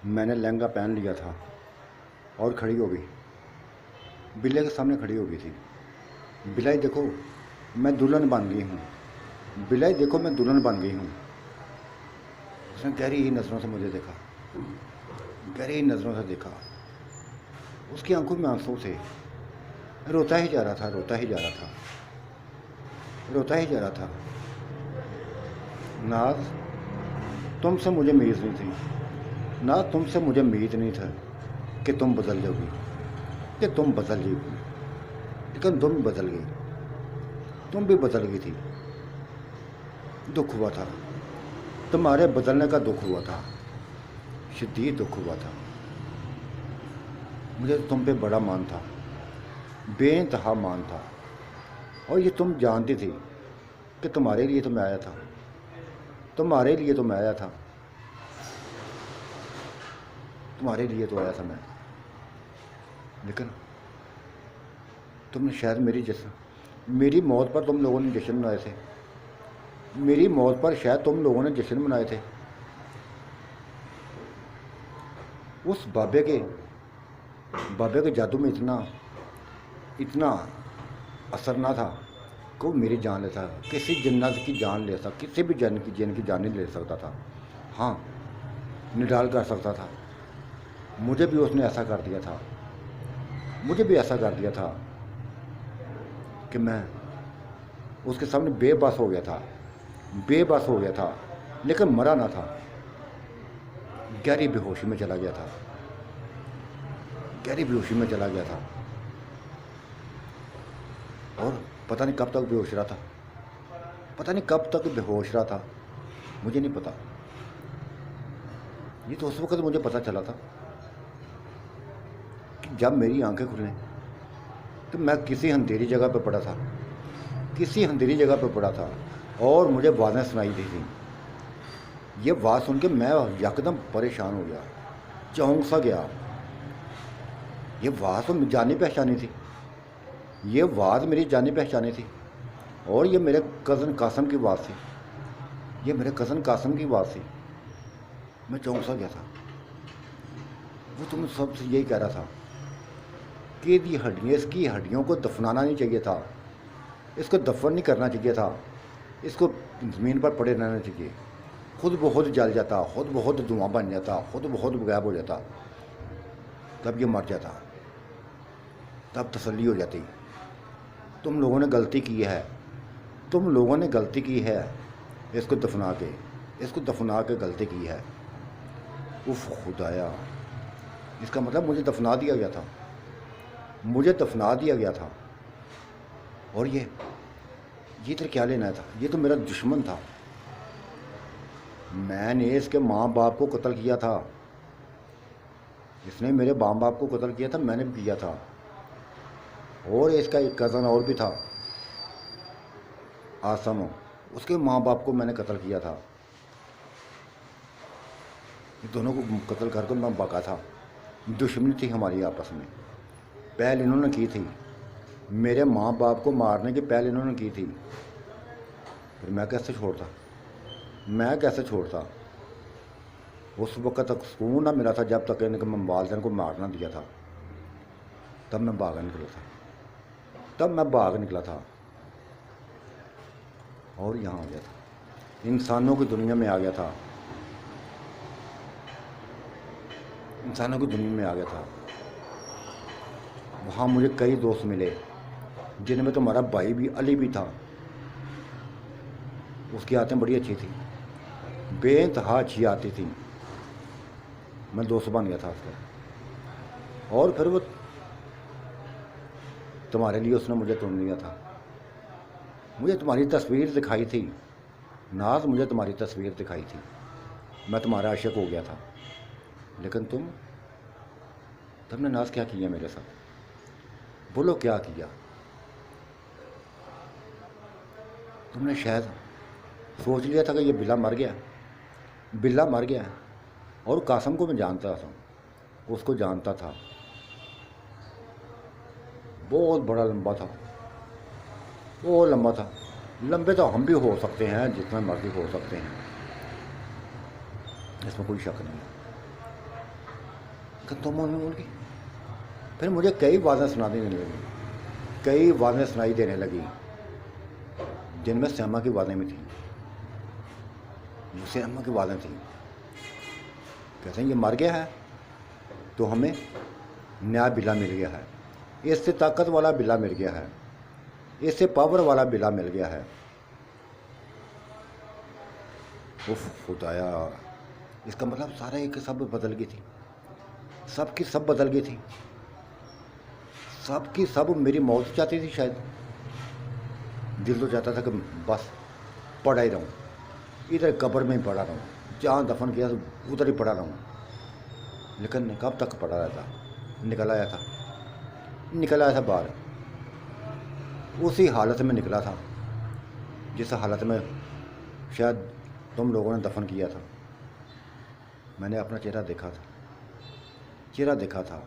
मैंने लहंगा पहन लिया था और खड़ी हो गई। बिल्ले के सामने खड़ी हो गई थी। बिलाई देखो, मैं दुल्हन बन गई हूँ। बिलाई देखो, मैं दुल्हन बन गई हूँ। उसने गहरी ही नज़रों से मुझे देखा, गहरी ही नज़रों से देखा। उसकी आंखों में आंसू थे। रोता ही जा रहा था, रोता ही जा रहा था, रोता ही जा रहा था। नाज, तुमसे मुझे उम्मीद नहीं थी। नाज, तुमसे मुझे उम्मीद नहीं था कि तुम बदल जाओगी, कि तुम बदल जाओगी। लेकिन तुम बदल गई, तुम भी बदल गई थी। दुख हुआ था, तुम्हारे बदलने का दुख हुआ था, शदीद दुख हुआ था। मुझे तुम पे बड़ा मान था, बेइंतहा मान था। और ये तुम जानती थी कि तुम्हारे लिए तो मैं आया था, तुम्हारे लिए तो मैं आया था, तुम्हारे लिए तो आया था मैं। लेकिन तुमने शायद मेरी मौत पर तुम लोगों ने जश्न मनाए थे। मेरी मौत पर शायद तुम लोगों ने जश्न मनाए थे। उस बाबे के जादू में इतना इतना असर ना था कि वो मेरी जान लेता। किसी जन्नत की जान ले सकता, किसी भी जिन की जान नहीं ले सकता था। हाँ, निडाल कर सकता था। मुझे भी उसने ऐसा कर दिया था, मुझे भी ऐसा कर दिया था कि मैं उसके सामने बेबस हो गया था, बेबस हो गया था। लेकिन मरा ना था, गहरी बेहोशी में चला गया था, गहरी बेहोशी में चला गया था। और पता नहीं कब तक बेहोश रहा था, पता नहीं कब तक बेहोश रहा था, मुझे नहीं पता। ये तो उस वक्त मुझे पता चला था कि जब मेरी आंखें खुलें तो मैं किसी अंधेरी जगह पर पड़ा था, किसी अंधेरी जगह पर पड़ा था। और मुझे आवाज़ें सुनाई दी थी। ये आवाज़ सुन के मैं यकदम परेशान हो गया, चौंक सा गया। ये आवाज़ तो जानी पहचानी थी, ये आवाज़ मेरी जानी पहचानी थी। और ये मेरे कज़न कासम की आवाज़ थी, ये मेरे कज़न कासम की आवाज़ थी। मैं चौंक सा गया था। वो तुम सबसे यही कह रहा था कि ये हड्डियाँ, इसकी हड्डियों को दफनाना नहीं चाहिए था, इसको दफन नहीं करना चाहिए था, इसको ज़मीन पर पड़े रहना चाहिए। खुद ब खुद जल जाता, खुद ब खुद धुआं बन जाता, खुद ब खुद गायब हो जाता, तब ये मर जाता, तब तसल्ली हो जाती। तुम लोगों ने गलती की है, तुम लोगों ने गलती की है, इसको दफना के, इसको दफना के गलती की है। उफ खुदाया, इसका मतलब मुझे दफना दिया गया था, मुझे दफना दिया गया था। और ये इधर क्या लेना था? ये तो मेरा दुश्मन था। मैंने इसके माँ बाप को कत्ल किया था, इसने मेरे माँ बाप को कत्ल किया था, मैंने भी किया था। और इसका एक कज़न और भी था, आसम, उसके माँ बाप को मैंने कत्ल किया था। दोनों को कत्ल करके मैं भागा था। दुश्मनी थी हमारी आपस में, पहल इन्होंने की थी, मेरे माँ बाप को मारने की पहल इन्होंने की थी। फिर मैं कैसे छोड़ता, मैं कैसे छोड़ता? उस वक्त तक सुकून ना मिला था जब तक इनके मैं वालिदैन को मार ना दिया था। तब मैं भाग निकला था, तब मैं भाग निकला था और यहाँ आ गया था, इंसानों की दुनिया में आ गया था, इंसानों की दुनिया में आ गया था। वहाँ मुझे कई दोस्त मिले, जिनमें तो हमारा भाई भी, अली भी था। उसकी आदतें बड़ी अच्छी थी, बेइंतहा अच्छी आती थी। मैं दोस्त बन गया था उसका। और फिर वो तुम्हारे लिए उसने मुझे चुन लिया था। मुझे तुम्हारी तस्वीर दिखाई थी नाज, मुझे तुम्हारी तस्वीर दिखाई थी, मैं तुम्हारा आशिक हो गया था। लेकिन तुमने नाज क्या किया मेरे साथ? बोलो क्या किया? तुमने शायद सोच लिया था कि ये बिल्ला मर गया, बिल्ला मर गया। और कासम को मैं जानता था, उसको जानता था, बहुत बड़ा लंबा था, बहुत लंबा था। लंबे तो हम भी हो सकते हैं, जितना मर्जी हो सकते हैं, इसमें कोई शक नहीं है। लेकिन तुम उनकी फिर मुझे कई आवाज़ें सुना देने लगी, कई आवाज़ें सुनाई देने लगी, जिनमें श्यामा की आवाज़ें भी थी, श्यामा की आवाज़ें थी। कहते हैं ये मर गया है तो हमें नया बिल्ला मिल गया है, इससे ताकत वाला बिल्ला मिल गया है, इससे पावर वाला बिल्ला मिल गया है। उफ खुदाया, इसका मतलब सारा एक सब बदल गई थी, सबकी सब बदल गई थी, सबकी सब मेरी मौत चाहती थी शायद। दिल तो चाहता था कि बस पड़ा ही रहूँ, इधर कब्र में ही पड़ा रहूँ, जहाँ दफन किया तो उधर ही पड़ा रहूँ। लेकिन कब तक पड़ा रहता, निकल आया था बाहर, उसी हालत में निकला था जिस हालत में शायद तुम लोगों ने दफन किया था। मैंने अपना चेहरा देखा था,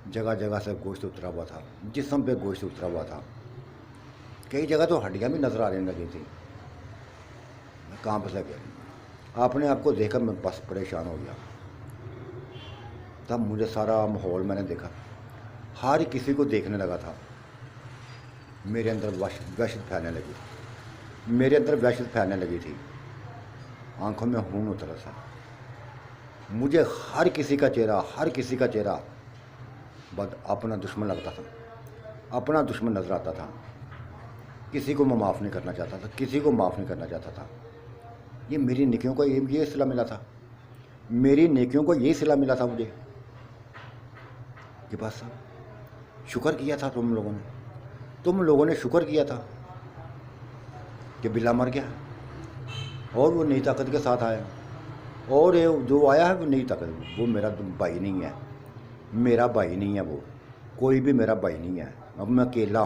जगह जगह से गोश्त उतरा हुआ था, जिस्म पे गोश्त उतरा हुआ था, कई जगह तो हड्डियाँ भी नज़र आने लगी थी। मैं कहाँ फंसा गया, अपने आप को देखकर मैं बस परेशान हो गया। तब मुझे सारा माहौल मैंने देखा, हर किसी को देखने लगा था। मेरे अंदर वहशत फैलने लगी थी, आंखों में खून उतरा था। मुझे हर किसी का चेहरा बद अपना दुश्मन लगता था, अपना दुश्मन नज़र आता था। किसी को मैं माफ़ नहीं करना चाहता था, ये मेरी नेकियों को ये सिला मिला था, मुझे कि बस शुक्र किया था तुम लोगों ने शुक्र किया था कि बिल्ला मर गया और वो नई ताकत के साथ आया, और ये जो आया है वो नई ताकत, वो मेरा भाई नहीं है, वो कोई भी मेरा भाई नहीं है। अब मैं अकेला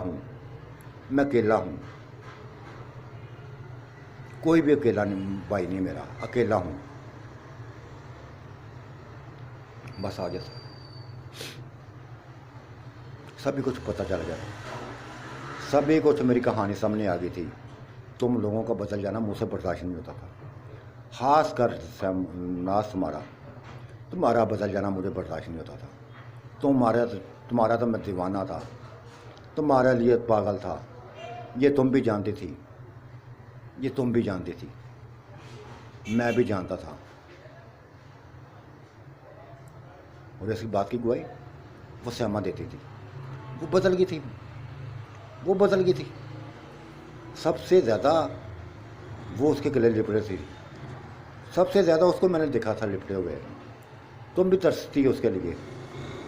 हूँ, कोई भी अकेला नहीं, भाई नहीं मेरा, अकेला हूँ। बस आ गया था, सभी कुछ पता चल गया, सभी कुछ मेरी कहानी सामने आ गई थी। तुम लोगों का बदल जाना मुझसे बर्दाश्त नहीं होता था, खास कर नास तुम्हारा बदल जाना मुझे बर्दाश्त नहीं होता था। तुम्हारा तो मैं दीवाना था, तुम्हारे लिए पागल था, ये तुम भी जानती थी, मैं भी जानता था। और ऐसी बात की गवाही वो श्यामा देती थी, वो बदल गई थी। सबसे ज़्यादा वो उसके गले लिपटे थी, सबसे ज़्यादा उसको मैंने देखा था लिपटे हुए। तुम भी तरसती उसके लिए,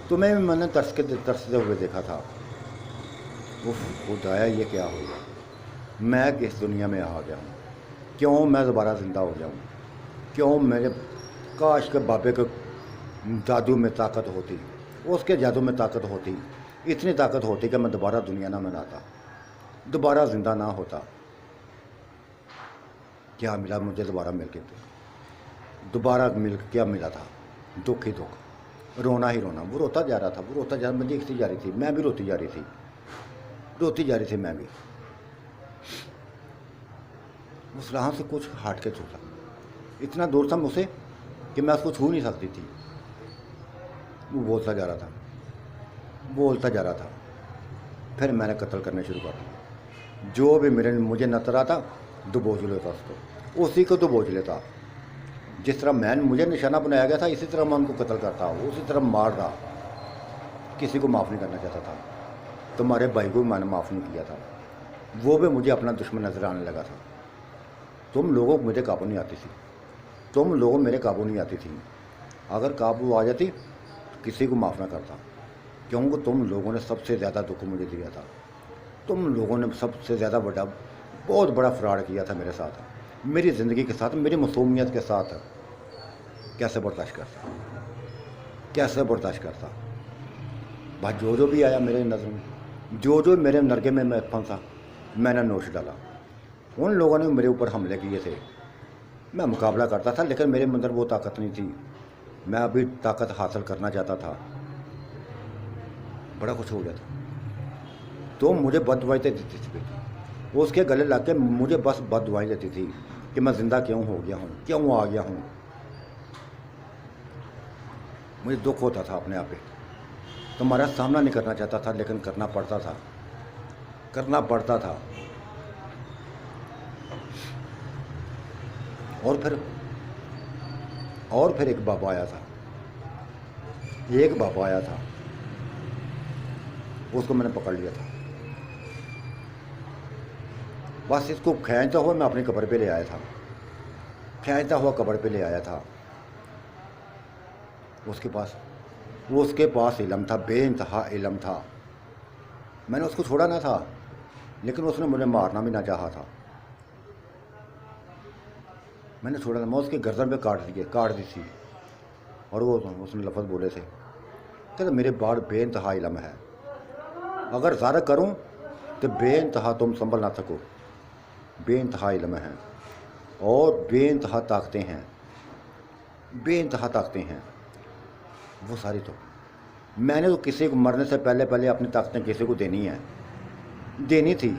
तुम्हें भी मैंने तरसते हुए देखा था। वो खुदाया, ये क्या हो गया, मैं किस दुनिया में आ गया हूँ, क्यों मैं दोबारा ज़िंदा हो जाऊँ, क्यों मेरे काश के बाबे के जादू में ताकत होती, उसके जादू में ताकत होती, इतनी ताकत होती कि मैं दोबारा दुनिया ना बनाता, दोबारा ज़िंदा ना होता। क्या मिला मुझे दोबारा मिल के, क्या मिला था, दुख ही दुख, रोना ही रोना। वो रोता जा रहा था, मैं देखती जा रही थी, मैं भी रोती जा रही थी मैं भी। उस राह से कुछ हट के छूटा, इतना दूर था मुझसे कि मैं उसको छू नहीं सकती थी। वो बोलता जा रहा था, फिर मैंने कत्ल करने शुरू कर दिया। जो भी मुझे नजर आता दबोच लेता उसको, उसी को दबोच लेता। जिस तरह मुझे निशाना बनाया गया था, इसी तरह मैं उनको कत्ल करता, उसी तरह मार रहा। किसी को माफ़ नहीं करना चाहता था। तुम्हारे भाई को मैंने माफ़ नहीं किया था, वो भी मुझे अपना दुश्मन नजर आने लगा था। तुम लोगों को मेरे काबू नहीं आती थी, अगर काबू आ जाती तो किसी को माफ़ ना करता, क्योंकि तुम लोगों ने सबसे ज़्यादा दुख मुझे दिया था। तुम लोगों ने सबसे ज़्यादा बहुत बड़ा फ्रॉड किया था मेरे साथ, मेरी ज़िंदगी के साथ, मेरी मासूमियत के साथ। कैसे बर्दाश्त करता भाई। जो भी आया मेरे नज़र में, जो मेरे नरगे में मैं फंसा, मैंने नोश डाला। उन लोगों ने मेरे ऊपर हमले किए थे, मैं मुकाबला करता था, लेकिन मेरे अंदर वो ताकत नहीं थी। मैं अभी ताकत हासिल करना चाहता था, बड़ा कुछ हो गया था। तो मुझे बददुआएं देती थी, उसके गले लग के मुझे बस बददुआएं देती थी कि मैं ज़िंदा क्यों हो गया हूँ, क्यों आ गया हूँ। मुझे दुख होता था अपने आप पे। तुम्हारा सामना नहीं करना चाहता था, लेकिन करना पड़ता था, करना पड़ता था। और फिर एक बाबा आया था, एक बाबा आया था, उसको मैंने पकड़ लिया था। बस इसको खींचता हुआ मैं अपनी कब्र पे ले आया था, खींचता हुआ कब्र पे ले आया था। उसके पास इल्म था, बेइंतहा इल्म था। मैंने उसको छोड़ा ना था, लेकिन उसने मुझे मारना भी ना चाहा था। मैंने छोड़ा था, मैं उसके गर्दन पे काट दी थी। और वो उसने लफ्ज़ बोले थे, कहते मेरे बार बेइंतहा इल्म है, अगर ज़ारा करूं तो बेइंतहा तुम संभल ना सको। बेइंतहा इल्म है और बेइंतहा ताकतें हैं, बेइंतहा ताकतें हैं वो सारी। तो मैंने तो किसी को मरने से पहले पहले अपनी ताकतें किसी को देनी थी,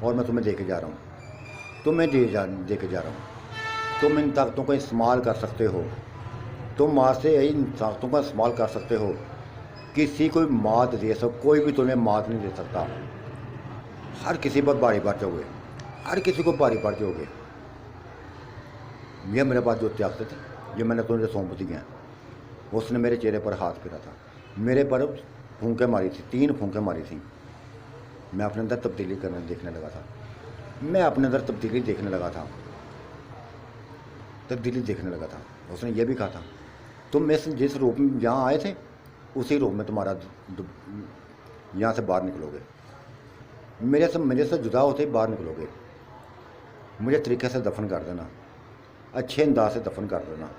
और मैं तुम्हें दे के जा रहा हूँ, दे के जा रहा हूँ। तुम इन ताकतों का इस्तेमाल कर सकते हो, तुम आज से इन ताकतों का इस्तेमाल कर सकते हो। किसी को मात दे सको, कोई भी तुम्हें मात नहीं दे सकता। हर किसी पर भारी पड़ जाओगे, हर किसी को भारी पड़ जाओगे। ये मेरे पास जो ताकत थी, ये मैंने तुम्हें सौंप दी हैं। उसने मेरे चेहरे पर हाथ फेरा था, मेरे पर फूंकें मारी थी, 3 फूंकें मारी थी। मैं अपने अंदर तब्दीली देखने लगा था, मैं अपने अंदर तब्दीली देखने लगा था। उसने ये भी कहा था, तुम जिस रूप में यहाँ आए थे, उसी रूप में तुम्हारा यहाँ से बाहर निकलोगे। मेरे से जुदा होते ही बाहर निकलोगे। मुझे तरीके से दफन कर देना, अच्छे अंदाज से दफन कर देना।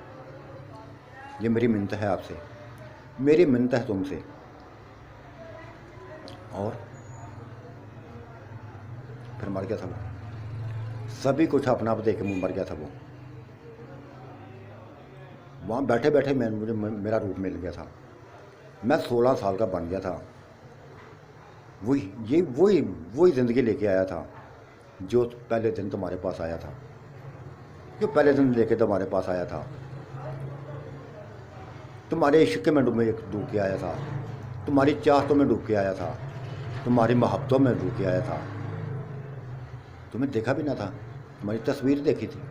ये मेरी मिन्नत है आपसे, मेरी मिन्नत है तुमसे। और फिर मर गया था वो, सभी कुछ अपना आप देख के मर गया था वो। वहाँ बैठे बैठे मुझे मेरा रूप मिल गया था। मैं 16 साल का बन गया था। वही ज़िंदगी लेके आया था जो पहले दिन तुम्हारे पास आया था, तुम्हारे पास आया था। तुम्हारे इश्क में डूब के आया था, तुम्हारी चाहतों में डूब के आया था, तुम्हारी मोहब्बतों में डूब के आया था। तुम्हें देखा भी ना था, तुम्हारी तस्वीर देखी थी।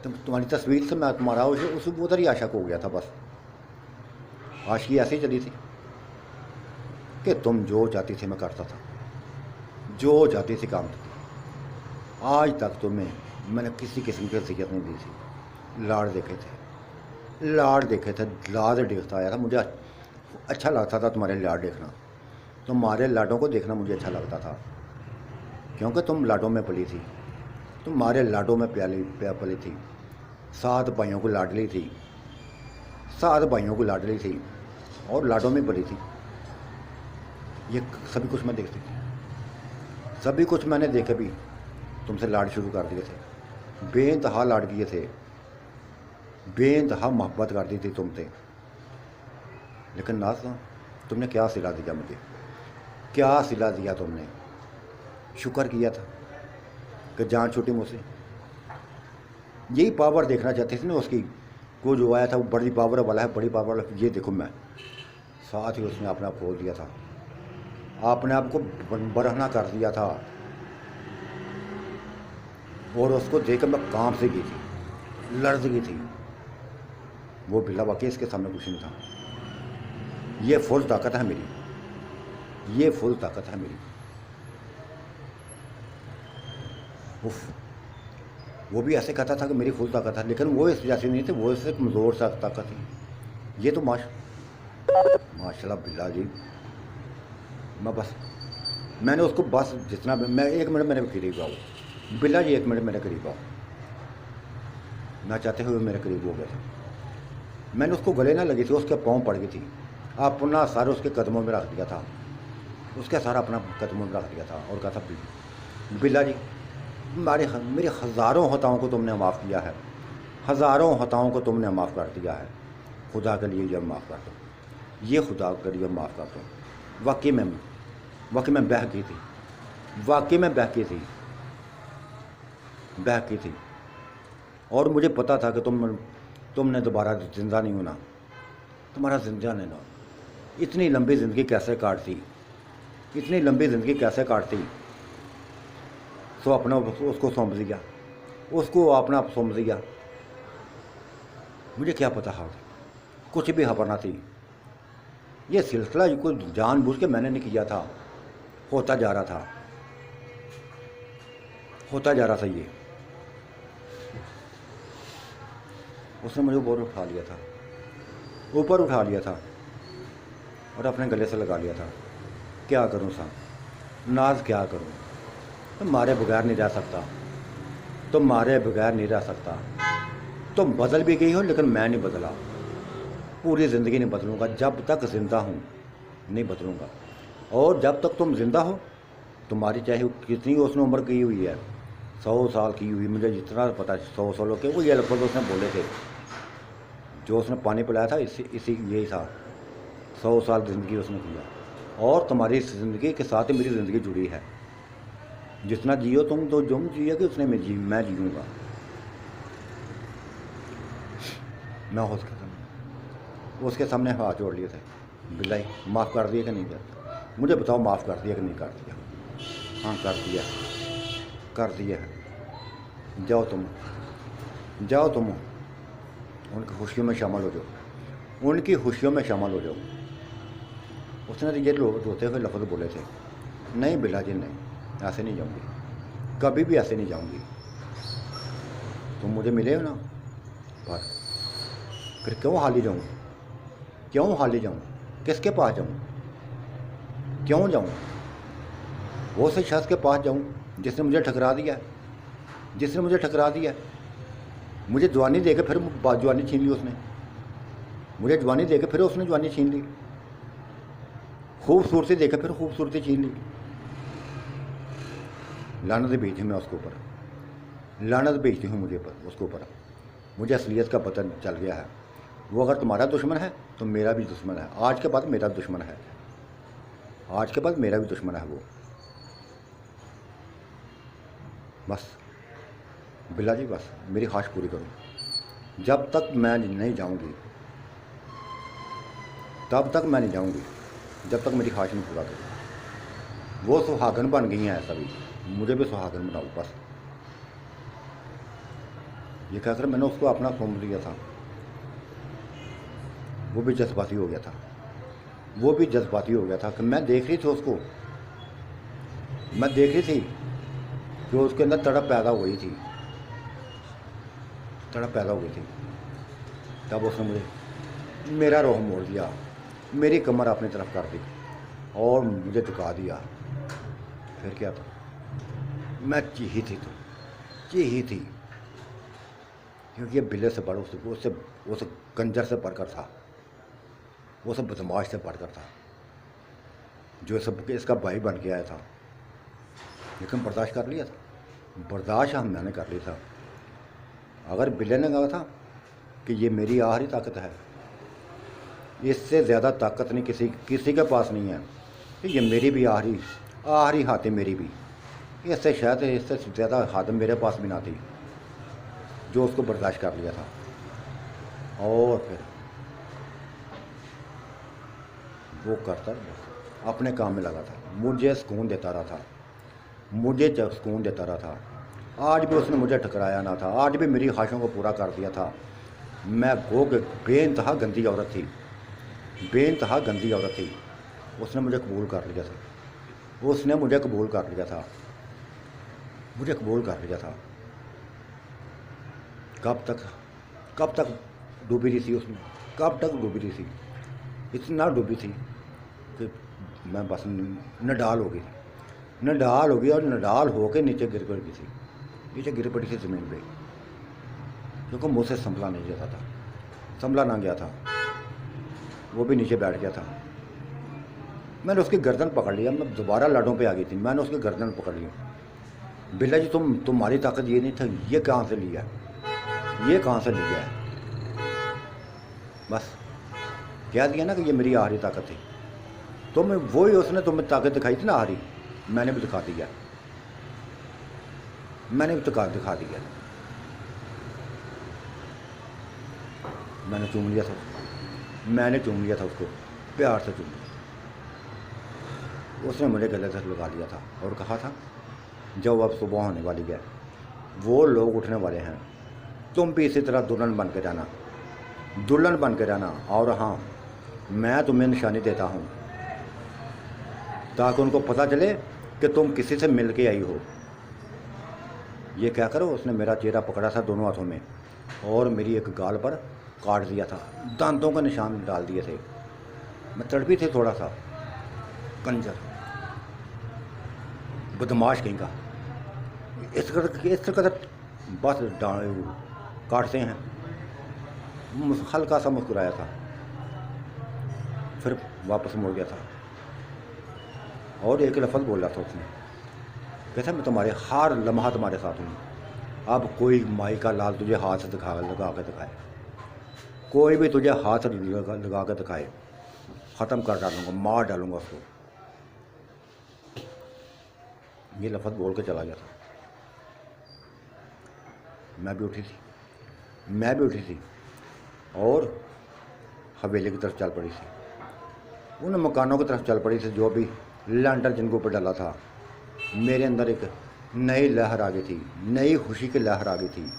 तुम्हारी तस्वीर से मैं तुम्हारा उस उधर ही आशिक हो गया था। बस आशिकी ऐसी चली थी कि तुम जो चाहती थी मैं करता था, जो चाहती थी काम था। आज तक तुम्हें मैंने किसी किस्म की हसीयत नहीं दी थी। लाड़ देखे थे, लाड़ देखता आया था। मुझे अच्छा लगता था तुम्हारे लाड़ देखना, तुम्हारे लाडों को देखना मुझे अच्छा लगता था, क्योंकि तुम लाडों में पली थी, तुम्हारे लाडों में पली थी। 7 भाइयों को लाडली थी, 7 भाइयों को लाडली थी और लाडों में पली थी। ये सभी कुछ मैं देखती थी, सभी कुछ मैंने देखे भी तुमसे लाड शुरू कर दिए थे। बेइंतहा लाड किए थे, बेइंतहा मोहब्बत कर दी थी तुमसे। लेकिन नाज़ तुमने क्या सिला दिया मुझे, क्या सिला दिया तुमने। शुक्र किया था कि जान छूटी मुझसे। यही पावर देखना चाहती थी ना उसकी, को जो आया था वो बड़ी पावर वाला है, बड़ी पावर वाला। ये देखो मैं, साथ ही उसने अपने आप खोल दिया था, अपने आप को बरहना कर दिया था। और उसको देखकर मैं काम से गई थी, लर्ज गई थी। वो बिल्ला वाकई इसके सामने कुछ नहीं था। ये फुल ताकत है मेरी, ये फुल ताकत है मेरी। उफ, वो भी ऐसे कहता था कि मेरी फुल ताकत है, लेकिन वो इस जैसी नहीं थी, वो इससे कमज़ोर सा ताकत थी। ये तो माशाल्लाह बिल्ला जी। मैंने उसको बस जितना मैं 1 मिनट मेरे करीब आओ बिल्ला जी, 1 मिनट मेरे करीब आओ। ना चाहते हुए मेरे करीब हो गया था। मैंने उसको गले ना लगी थी, उसके पाँव पड़ गई थी। अपना सर उसके कदमों में रख दिया था, उसका सर अपना कदमों में रख दिया था और कहा था बिल्ला जी, मेरी हज़ारों खताओं को तुमने माफ़ किया है, हज़ारों खताओं को तुमने माफ़ कर दिया है। खुदा के लिए जब माफ़ कर दो, ये खुदा के लिए माफ़ कर दो। वाकई में बह गई थी, वाकई में बह गई थी। और मुझे पता था कि तुमने दोबारा ज़िंदा नहीं होना, तुम्हारा जिंदा नहीं होना। इतनी लंबी ज़िंदगी कैसे काटती, इतनी लंबी ज़िंदगी कैसे काटती। सो अपना उसको सौंप दिया, उसको अपना सौंप दिया। मुझे क्या पता था, कुछ भी खबर ना थी। ये सिलसिला कोई जानबूझ के मैंने नहीं किया था, होता जा रहा था, होता जा रहा था। ये उसने मुझे ऊपर उठा लिया था, ऊपर उठा लिया था और अपने गले से लगा लिया था। क्या करूं सा नाज, क्या करूं? तुम्हारे बगैर नहीं रह सकता, तुम्हारे बगैर नहीं रह सकता। तुम बदल भी गई हो लेकिन मैं नहीं बदला, पूरी ज़िंदगी नहीं बदलूंगा। जब तक ज़िंदा हूं नहीं बदलूंगा। और जब तक तुम ज़िंदा हो, तुम्हारी चाहे कितनी उसने उम्र की हुई है, 100 साल की हुई, मुझे जितना पता है 100 सालों के, वो ये लफ्ज़ उसने बोले थे। जो उसने पानी पिलाया था इसी यही था, 100 साल ज़िंदगी उसने किया। और तुम्हारी इस ज़िंदगी के साथ ही मेरी ज़िंदगी जुड़ी है। जितना जियो तुम, तो जो जियोगे उसने मैं जीऊँगा। मैं उसके सामने हाथ जोड़ लिए थे, बिल्लाई माफ़ कर दिया कि नहीं किया? मुझे बताओ, माफ़ कर दिया कि नहीं कर दिया? हाँ कर दिया, कर दिया है। जाओ तुम, जाओ तुम उनकी खुशियों में शामिल हो जाओ, उनकी खुशियों में शामिल हो जाओ। उसने तो ये रोते हुए लफ्ज़ बोले थे, नहीं बिल्ला जी नहीं, ऐसे नहीं जाऊँगी, कभी भी ऐसे नहीं जाऊँगी। तुम मुझे मिले हो ना, पर फिर क्यों हाली जाऊँ, क्यों हाली जाऊँ, किसके पास जाऊँ, क्यों जाऊँ? वो से शख्स के पास जाऊँ जिसने मुझे ठकरा दिया, जिसने मुझे ठकरा दिया। मुझे जवानी देकर फिर जवानी छीन ली उसने, मुझे जवानी देकर फिर उसने जवानी छीन ली, खूबसूरती देकर फिर खूबसूरती छीन ली। लानत भेजती हूँ मैं उसके ऊपर, लानत भेजती हूँ मुझे पर उसके ऊपर। मुझे असलियत का पता चल गया है। वो अगर तुम्हारा दुश्मन है तो मेरा भी दुश्मन है। आज के बाद मेरा दुश्मन है, आज के बाद मेरा भी दुश्मन है वो। बस बिल्ला जी, बस मेरी ख्वाहिश पूरी करो। जब तक मैं नहीं जाऊंगी, तब तक मैं नहीं जाऊंगी, जब तक मेरी ख्वाहिश नहीं पूरा करूँ। वो सुहागन बन गई हैं सभी, मुझे भी सुहागन बनाओ बस। ये कहकर मैंने उसको अपना सौंप दिया था। वो भी जज्बाती हो गया था, वो भी जज्बाती हो गया था कि मैं देख रही थी उसको, मैं देख रही थी कि उसके अंदर तड़प पैदा हो गई थी, तड़प पैदा हो गई थी। तब उसने मुझे मेरा रोह मोड़ दिया, मेरी कमर अपनी तरफ कर दी और मुझे झुका दिया। फिर क्या था, मैं चीही थी, तो चीही थी, क्योंकि ये बिल्ले से बड़ा उस कंजर से बढ़कर था, वो सब बदमाश से बढ़कर था, जो सब इसका भाई बन के आया था। लेकिन बर्दाश्त कर लिया था, बर्दाश्त मैंने कर लिया था। अगर बिल्ले ने कहा था कि ये मेरी आखिरी ताकत है, इससे ज़्यादा ताकत नहीं किसी के पास नहीं है, कि ये मेरी भी आखिरी हाथ है, मेरी भी, इससे शायद इससे ज़्यादा हाथ मेरे पास भी ना थी, जो उसको बर्दाश्त कर लिया था। और फिर वो करता अपने काम में लगा था, मुझे सुकून देता रहा था, मुझे सुकून देता रहा था। आज भी उसने मुझे ठकराया ना था, आज भी मेरी ख्वाहिशों को पूरा कर दिया था। मैं वो बेइंतहा गंदी औरत थी, बेइंतहा गंदी औरत थी। उसने मुझे कबूल कर लिया था, उसने मुझे कबूल कर लिया था, मुझे कबूल कर लिया था। कब तक डूबी रही थी उसमें, कब तक डूबी रही थी, इतना डूबी थी कि मैं बस नडाल हो गई, नडाल हो गई, और नडाल होकर नीचे गिर पड़ गई थी, नीचे गिर पड़ी थी ज़मीन पे, क्योंकि मुझसे संभला नहीं जाता था, संभला ना गया था। वो भी नीचे बैठ गया था। मैंने उसकी गर्दन पकड़ लिया, मैं दोबारा लाडों पे आ गई थी, मैंने उसकी गर्दन पकड़ ली। बिल्ला जी, तुम्हारी ताकत ये नहीं था, ये कहाँ से लिया, ये कहाँ से लिया है? बस कह दिया ना कि ये मेरी आखिरी ताकत थी। तो मैं वही, उसने तुम्हें ताकत दिखाई थी ना आखिरी, मैंने भी दिखा दिया, मैंने भी दिखा दिया। मैंने चूम लिया था उसको, प्यार से चूम लिया। उसने मुझे गले से लगा लिया था और कहा था, जब अब सुबह होने वाली है, वो लोग उठने वाले हैं, तुम भी इसी तरह दुल्हन बन के रहना। और हाँ, मैं तुम्हें निशानी देता हूँ ताकि उनको पता चले कि तुम किसी से मिल के आई हो। ये क्या करो, उसने मेरा चेहरा पकड़ा था दोनों हाथों में और मेरी एक गाल पर काट दिया था, दांतों का निशान डाल दिए थे। मैं तड़पी थी थोड़ा सा। कंजर, बदमाश कहीं का, इस कदर बस काटते हैं। हल्का सा मुस्कुराया था, फिर वापस मुड़ गया था और एक लफ्ज़ बोला था उसने, कहता मैं तुम्हारे हर लम्हा तुम्हारे साथ हूँ। अब कोई माई का लाल तुझे हाथ से लगा के दिखाए, कोई भी तुझे हाथ लगा के दिखाए, ख़त्म कर डालूँगा, मार डालूँगा उसको। ये लफ्ज़ बोल के चला गया था। मैं भी उठी थी और हवेली की तरफ चल पड़ी थी, उन मकानों की तरफ चल पड़ी थी जो भी लैंटर जिनको ऊपर डाला था। मेरे अंदर एक नई लहर आ गई थी, नई खुशी की लहर आ गई थी।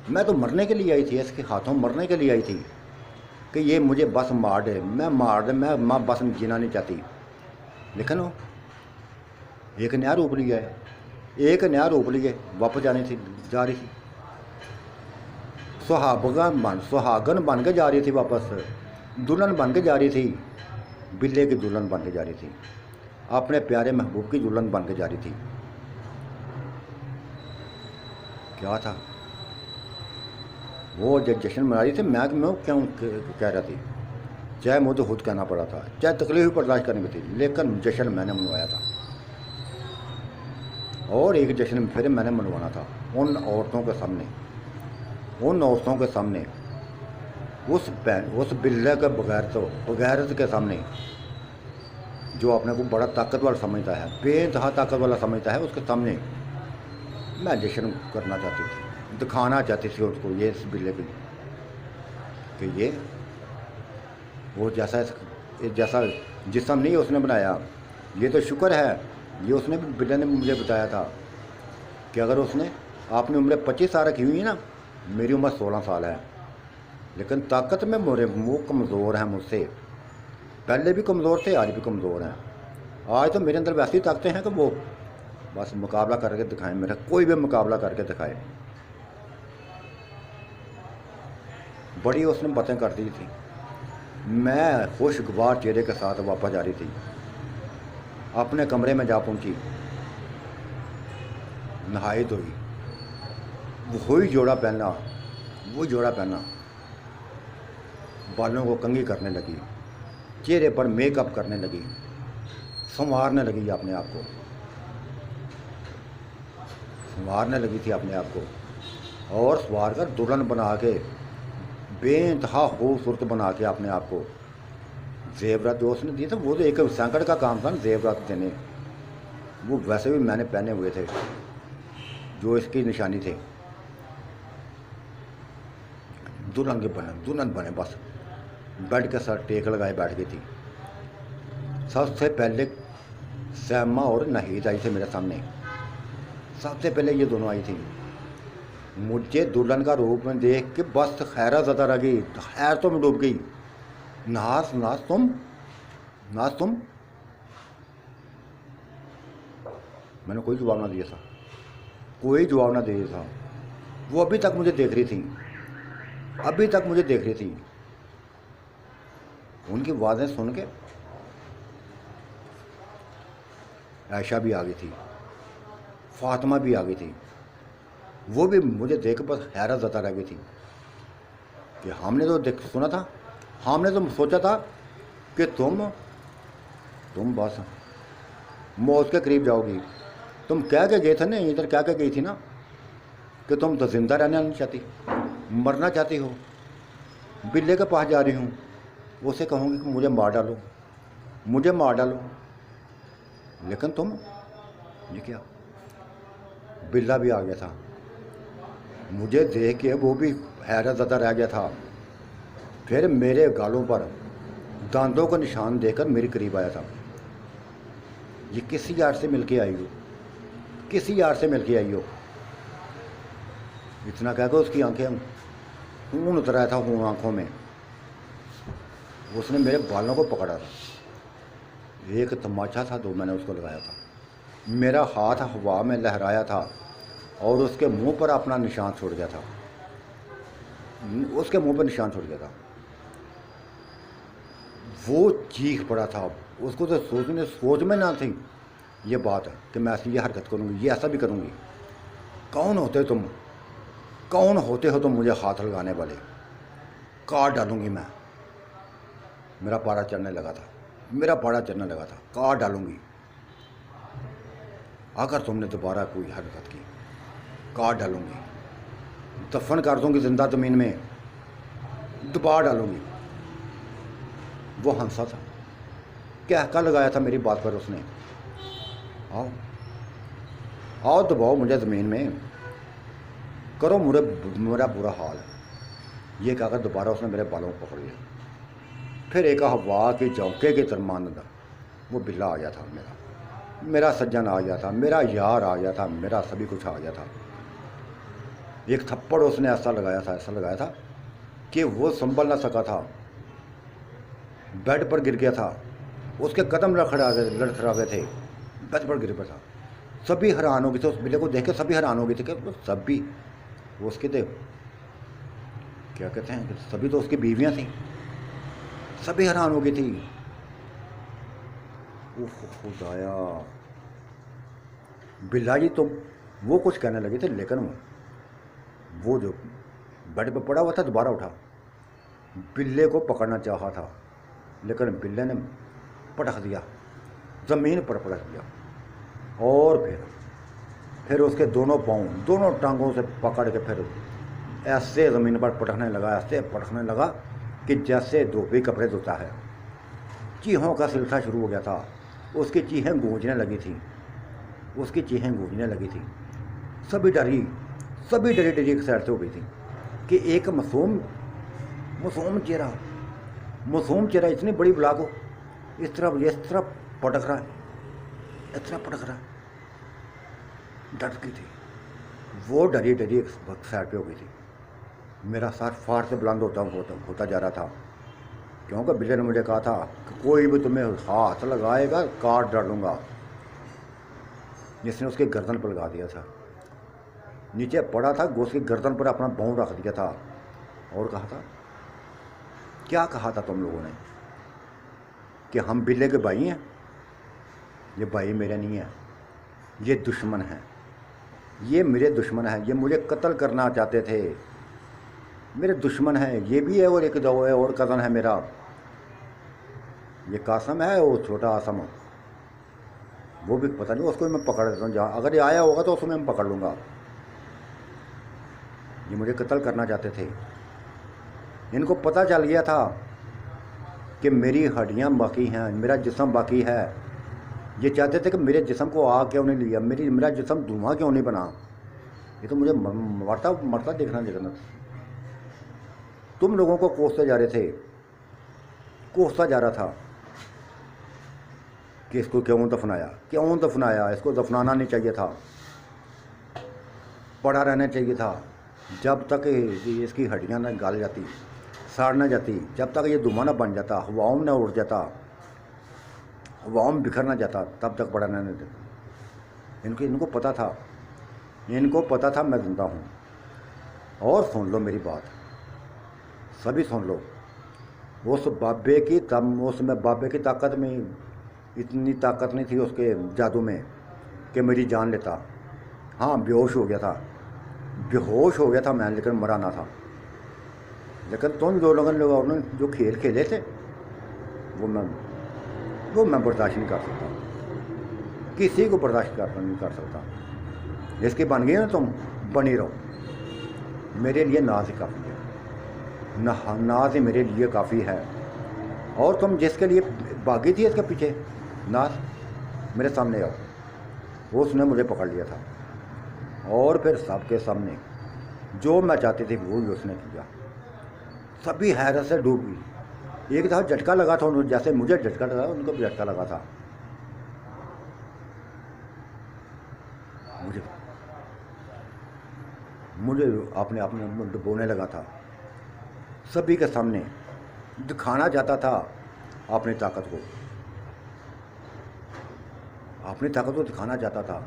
मैं तो मरने के लिए आई थी, इसके हाथों मरने के लिए आई थी कि ये मुझे बस मार दे, मैं बस जीना नहीं चाहती। लेकिन वो एक नया रूप लिए वापस जा रही थी। सुहागन बन के जा रही थी, वापस दुल्हन बन के जा रही थी, बिल्ले की दुल्हन बन के जा रही थी, अपने प्यारे महबूब की दुल्हन बन के जा रही थी। क्या था वो जब जश्न मना रही थी, मैं क्यों कह रहा थी, चाहे मुझे खुद कहना पड़ा था, चाहे तकलीफ भी बर्दाश्त करनी थी, लेकिन जश्न मैंने मनवाया था। और एक जश्न फिर मैंने मनवाना था उन औरतों के सामने, उस बिल्ले के बगैरत के सामने, जो अपने को बड़ा ताकतवर समझता है, बेइंतहा ताकत वाला समझता है, उसके सामने मैं जश्न करना चाहती थी, दिखाना चाहती थी उसको, ये इस बिल्ले की कि ये वो जैसा जिस्म नहीं उसने बनाया। ये तो शुक्र है, ये उसने बिल्ले ने मुझे बताया था कि अगर आपने उम्र 25 साल रखी हुई है ना, मेरी उम्र 16 साल है, लेकिन ताकत में वो कमज़ोर है मुझसे। पहले भी कमज़ोर थे, आज भी कमज़ोर हैं। आज तो मेरे अंदर वैसी ताकतें हैं कि वो बस मुकाबला करके दिखाएं, मेरा कोई भी मुकाबला करके दिखाए। बड़ी उसने बातें कर दी थी। मैं खुशगवार चेहरे के साथ वापस जा रही थी, अपने कमरे में जा पहुंची, नहाई धोई, वही जोड़ा पहना, बालों को कंघी करने लगी, चेहरे पर मेकअप करने लगी, संवारने लगी अपने आप को, और संवार कर दुल्हन बना के, बेइंतहा खूबसूरत बना के अपने आप को। जेवरात जो उसने दिए थे, वो तो एक संकट का काम था ना जेवरात देने, वो वैसे भी मैंने पहने हुए थे जो इसकी निशानी थे। दुल्हन बने बस बेड के साथ टेक लगाए बैठ गई थी। सबसे पहले सैमा और नहीद आई थी मेरे सामने, सबसे पहले ये दोनों आई थी। मुझे दुल्हन का रूप में देख के बस खैरा ज़्यादा रह गई, खैर तो मैं डूब गई। नाज तुम। मैंने कोई जवाब ना दिया था, वो अभी तक मुझे देख रही थी, उनकी आवाज़ें सुन के आयशा भी आ गई थी, फातिमा भी आ गई थी, वो भी मुझे देख कर बस हैरत ज़्यादा रह गई थी कि हमने तो सुना था, हमने तो सोचा था कि तुम बस मौत के करीब जाओगी। तुम कह के गए थे ना, इधर कह के गई थी ना कि तुम तो ज़िंदा रहना नहीं चाहती, मरना चाहती हो। बिल्ले के पास जा रही हूँ, उसे कहूँगी कि मुझे मार डालो, लेकिन तुम ये क्या। बिल्ला भी आ गया था, मुझे देख के वो भी हैरत ज़्यादा रह गया था फिर मेरे गालों पर दांतों का निशान देकर मेरे करीब आया था। ये किसी यार से मिलके आई हो, किसी यार से मिलके आई हो। इतना कहकर उसकी आंखें खून उतर आया था खून आंखों में। उसने मेरे बालों को पकड़ा था। एक तमाचा था जो मैंने उसको लगाया था। मेरा हाथ हवा में लहराया था और उसके मुंह पर अपना निशान छोड़ गया था। उसके मुंह पर निशान छोड़ गया था। वो चीख पड़ा था। उसको तो सोच में ना थी ये बात कि मैं ऐसी ये हरकत करूँगी, ये ऐसा भी करूँगी। कौन होते तुम, कौन होते हो तुम मुझे हाथ लगाने वाले? काट डालूंगी मैं। मेरा पारा चढ़ने लगा था, मेरा पारा चढ़ने लगा था। काट डालूंगी अगर तुमने दोबारा कोई हरकत की, काट डालूंगी, दफन कर दूंगी जिंदा ज़मीन में, दबा डालूंगी। वो हंसा था, क्या हक्का लगाया था मेरी बात पर उसने। आओ आओ दबाओ मुझे ज़मीन में, करो मेरा बुरा हाल। ये कहकर दोबारा उसने मेरे बालों को पकड़ लिया। फिर एक हवा के झोंके के दरमान वो बिल्ला आ गया था। मेरा सज्जन आ गया था, मेरा यार आ गया था, मेरा सभी कुछ आ गया था। एक थप्पड़ उसने ऐसा लगाया था कि वो संभल ना सका था। बेड पर गिर गया था। उसके कदम लड़खड़ा गए थे। बेड पर गिर पड़ा था। सभी हैरान हो गए थे उस बिल्ले को देख के। सभी हैरान हो गए थे कि सभी उसके थे, क्या कहते हैं, सभी तो उसकी बीवियां थी। सभी हैरान हो गई थी। खुदाया, बिल्ला जी तो वो कुछ कहने लगे थे, लेकिन वो जो बेड पे पड़ा हुआ था दोबारा उठा, बिल्ले को पकड़ना चाहा था, लेकिन बिल्ले ने पटक दिया, ज़मीन पर पटक दिया। और फिर उसके दोनों पाँव, दोनों टांगों से पकड़ के फिर ऐसे ज़मीन पर पटकने लगा, ऐसे पटकने लगा कि जैसे धोबी कपड़े धोता है। चीहों का सिलसिला शुरू हो गया था। उसकी चीखें गूंजने लगी थी, उसकी चीखें गूंजने लगी थी। सभी डरी एक साइड से हो गई थी कि एक मासूम चेहरा इतनी बड़ी बला को इस तरह पटक रहा है, इस तरह पटक रहा है। डर गई थी वो, डरी एक साइड पे हो गई थी। मेरा सर फाड़ से बुलंद होता जा रहा था, क्योंकि बिल्ले ने मुझे कहा था कि कोई भी तुम्हें हाथ लगाएगा काट डालूंगा। जिसने उसके गर्दन पर लगा दिया था, नीचे पड़ा था, उसकी गर्दन पर अपना पाँव रख दिया था और कहा था, क्या कहा था तुम लोगों ने कि हम बिल्ले के भाई हैं? ये भाई मेरे नहीं है, ये दुश्मन है, ये मेरे दुश्मन है। ये मुझे कत्ल करना चाहते थे, मेरे दुश्मन है। ये भी है और एक दो है और कज़न है मेरा, ये कासम है, वो छोटा आसम, वो भी पता नहीं, उसको मैं पकड़ देता हूँ। जहाँ अगर ये आया होगा तो उसको मैं पकड़ लूँगा। ये मुझे कत्ल करना चाहते थे। इनको पता चल गया था कि मेरी हड्डियाँ बाकी हैं, मेरा जिस्म बाकी है। ये चाहते थे कि मेरे जिस्म को आग क्यों नहीं लिया, मेरा जिस्म धुआं क्यों नहीं बना। ये तो मुझे मरता देखना। तुम लोगों को कोसते जा रहा था कि इसको क्यों दफनाया, इसको दफनाना नहीं चाहिए था, पड़ा रहना चाहिए था जब तक इसकी हड्डियाँ न गल जाती, सड़ न जाती, जब तक ये धुआं न बन जाता, हवाओं में न उड़ जाता, हवाओं में बिखर न जाता, तब तक पड़ा रहने देता। इनको पता था मैं जिंदा हूँ। और सुन लो मेरी बात, सभी सुन लो। उसमें बाबे की ताकत में इतनी ताकत नहीं थी उसके जादू में कि मेरी जान लेता। हाँ, बेहोश हो गया था मैं, लेकिन मरा ना था। लेकिन तुम लोगों ने जो खेल खेले थे वो मैं बर्दाश्त नहीं कर सकता, किसी को बर्दाश्त नहीं कर सकता। जिसकी बन गई ना तुम, बनी रहो। मेरे लिए नाज ही काफ़ी है, नाज ही मेरे लिए काफ़ी है। और तुम जिसके लिए भागी थी इसके पीछे, नाज मेरे सामने आओ। उसने मुझे पकड़ लिया था और फिर सबके सामने जो मैं चाहती थी वो भी उसने किया। सभी हैरत से डूब गई। एक दफ़ा झटका लगा था उन्होंने, जैसे मुझे झटका लगा उनको भी झटका लगा था। मुझे मुझे अपने आप में डुबोने लगा था। सभी के सामने दिखाना चाहता था अपनी ताकत को, अपनी ताकत को दिखाना चाहता था।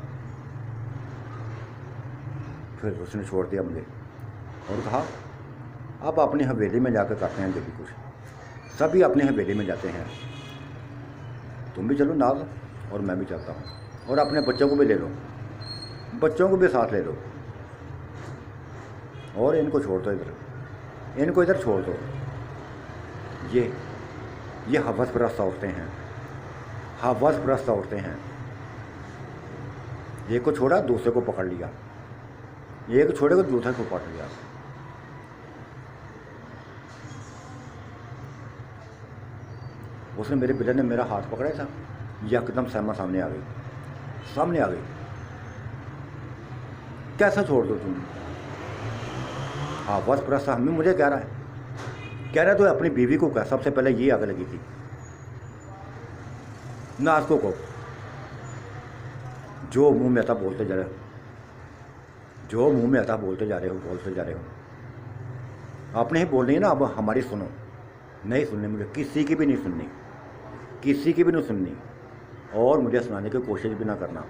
फिर उसने छोड़ दिया मुझे और कहा अब अपनी हवेली में जाकर करते हैं जल्दी कुछ। सभी अपनी हवेली में जाते हैं, तुम भी चलो नाज और मैं भी चलता हूँ, और अपने बच्चों को भी ले लो, बच्चों को भी साथ ले लो, और इनको छोड़ दो इधर, इनको इधर छोड़ दो। ये हवस परस्त औरतें हैं, हवस परस्त औरतें हैं। एक को छोड़ा दूसरे को पकड़ लिया, एक छोड़े को दूसरे को पकड़ लिया। उसने मेरे बिल्ले ने मेरा हाथ पकड़ा था, यकदम सहमा सामने आ गई, सामने आ गई। कैसा छोड़ दो तुम? हाँ बस प्रश्न हमें मुझे कह रहा है तो अपनी बीवी को कह, सबसे पहले ये आगे लगी थी नाजको को। जो मुंह में आता बोलते जा रहे हो, जो मुंह में आता बोलते जा रहे हो। आपने ही बोलनी है ना, अब हमारी सुनो। नहीं सुननी मुझे, किसी की भी नहीं सुननी, किसी की भी नहीं सुननी, और मुझे सुनाने की कोशिश भी ना करना।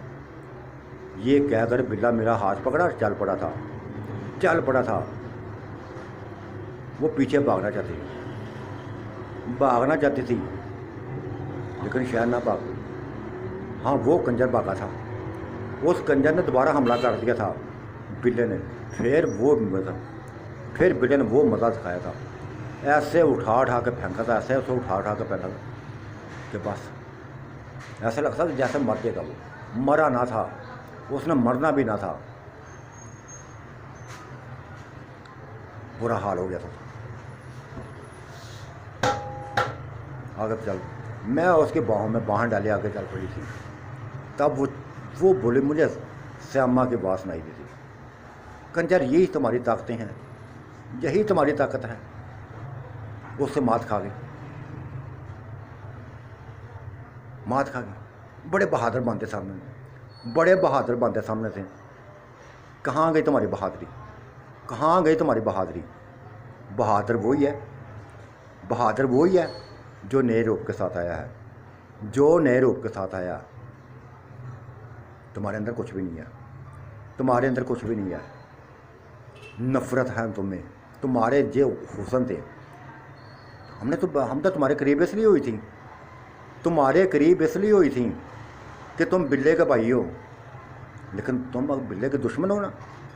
ये कहकर बिल्ला मेरा हाथ पकड़ा, चल पड़ा था। वो पीछे भागना चाहती थी, लेकिन शायद ना भाग। हाँ वो कंजर भागा था, उस कंजर ने दोबारा हमला कर दिया था बिल्ले ने। फिर बिल्ले ने वो मज़ा दिखाया था, ऐसे उठा के फेंका था, ऐसे उसे उठा के फेंका था कि बस ऐसा लगता था जैसे मर जाएगा। वो मरा ना था, उसने मरना भी ना था। बुरा हाल हो गया था। आगे चल, मैं उसके बाहों में बाहें डाले आगे चल पड़ी थी। तब वो बोले, मुझे श्यामा की बात सुनाई दी थी, कंजर यही तुम्हारी ताकतें हैं, यही तुम्हारी ताकत है। उससे मात खा गई। बड़े बहादुर बनते सामने थे। कहाँ गई तुम्हारी बहादुरी? बहादुर वही है जो नए रूप के साथ आया है, तुम्हारे अंदर कुछ भी नहीं है। नफरत है तुम्हें, तुम्हारे जो हुस्न थे। हम तो तुम्हारे करीब इसलिए हुई थी कि तुम बिल्ले के भाई हो, लेकिन तुम अगर बिल्ले के दुश्मन हो ना,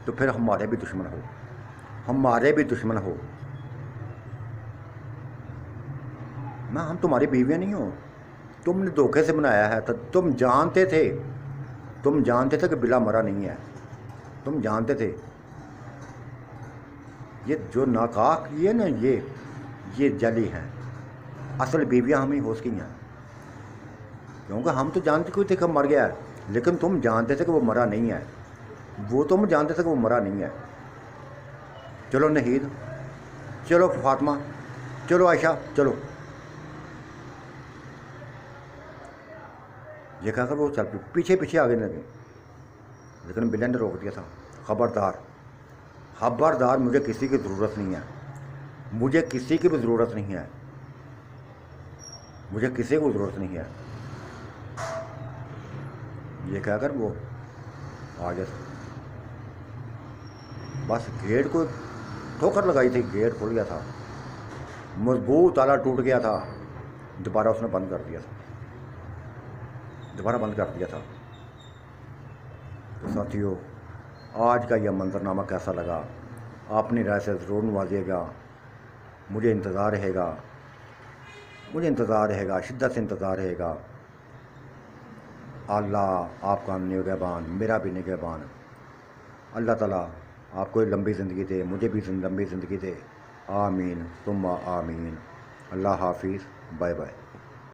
तो फिर हमारे भी दुश्मन हो। ना हम तुम्हारी बीवियाँ नहीं हो, तुमने धोखे से बनाया है। तो तुम जानते थे कि बिल्ला मरा नहीं है, तुम जानते थे। ये जो नाकाक ये ना, ये जली हैं, असल बीवियाँ हमें हो सकी हैं। क्योंकि हम तो जानते थे कि मर गया है, लेकिन तुम जानते थे कि वो मरा नहीं है। चलो नहीद, चलो फातिमा, चलो आयशा, चलो। ये कहकर वो चल पीछे आगे लगे, लेकिन बिल्ला ने रोक दिया था। खबरदार, मुझे किसी की ज़रूरत नहीं है, मुझे किसी की ज़रूरत नहीं है। ये कहकर वो आ गया था। बस गेट को ठोकर लगाई थी, गेट खुल गया था, मजबूत ताला टूट गया था। दोबारा उसने बंद कर दिया था। तो साथियों, आज का यह मंजरनामा कैसा लगा? अपनी राय से ज़रूर नवाजिएगा। मुझे इंतज़ार रहेगा, शिद्दत से इंतज़ार रहेगा। अल्लाह आपका निगहबान, मेरा भी निगहबान। अल्लाह ताला आपको लंबी ज़िंदगी दे, मुझे भी लंबी ज़िंदगी दे। आमीन सुम्मा आमीन। अल्लाह हाफिज़, बाय बाय।